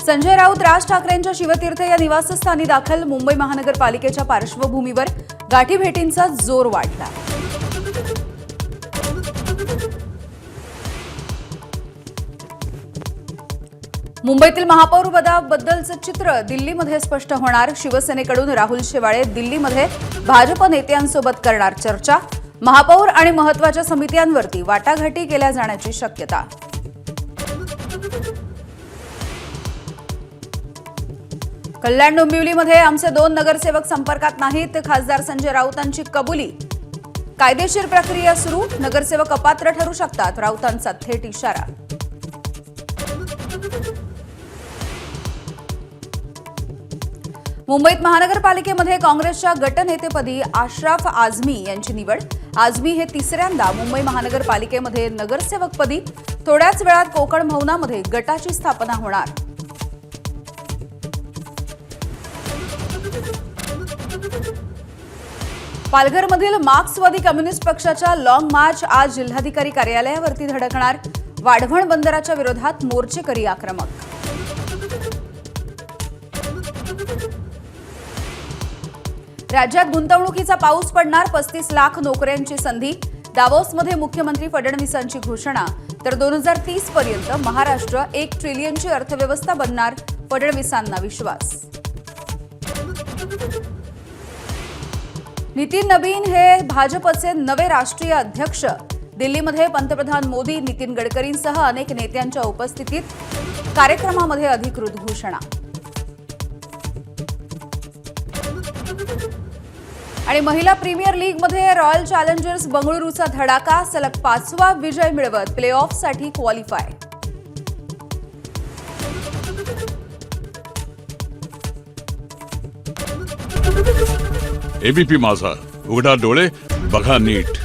संजय राऊत राज ठाकरेंच्या शिवतीर्थ या निवासस्थानी दाखल. मुंबई महानगरपालिकेच्या पार्श्वभूमीवर गाठीभेटींचा जोर वाढला. मुंबईतील महापौर पदाबद्दलचे चित्र दिल्लीमध्ये स्पष्ट होणार. शिवसेनेकडून राहुल शेवाळे दिल्लीमध्ये भाजप नेत्यांसोबत करणार चर्चा. महापौर आणि महत्त्वाच्या समित्यांवरती वाटाघाटी केल्या जाण्याची शक्यता. कल्याण डोंबिवलीमध्ये आमचे 2 नगरसेवक संपर्कात नाहीत. खासदार संजय राऊतांची कबुली. कायदेशीर प्रक्रिया सुरू. नगरसेवक अपात्र ठरू शकतात. राऊतांचा थेट इशारा. मुंबईत महानगरपालिकेमध्ये काँग्रेसच्या गटनेतेपदी अशरफ आझमी यांची निवड. आझमी हे तिसऱ्यांदा मुंबई महानगरपालिकेमध्ये नगरसेवकपदी. थोड्याच वेळात कोकण भवनामध्ये गटाची स्थापना होणार. पालघरमधील मार्क्सवादी कम्युनिस्ट पक्षाच्या लॉंग मार्च आज जिल्हाधिकारी कार्यालयावरती धडकणार. वाढवण बंदराच्या विरोधात मोर्चेकरी आक्रमक. राज्यात गुंतवणुकीचा पाऊस पडणार. 35 लाख नोकऱ्यांची संधी. दावोसमध्ये मुख्यमंत्री फडणवीसांची घोषणा. तर 2030 पर्यंत महाराष्ट्र 1 ट्रिलियनची अर्थव्यवस्था बनणार. फडणवीसांना विश्वास. नितीन नबीन हे भाजपचे नवे राष्ट्रीय अध्यक्ष. दिल्लीमध्ये पंतप्रधान मोदी, नितीन गडकरींसह अनेक नेत्यांच्या उपस्थितीत. कार्यक्रमामध्ये अधिकृत घोषणा. आणि महिला प्रीमियर लीगमध्ये रॉयल चॅलेंजर्स बंगळुरूचा धडाका. सलग 5वा विजय मिळवत प्लेऑफसाठी क्वालिफाय. एबीपी माझा, उघडा डोळे बघा नीट.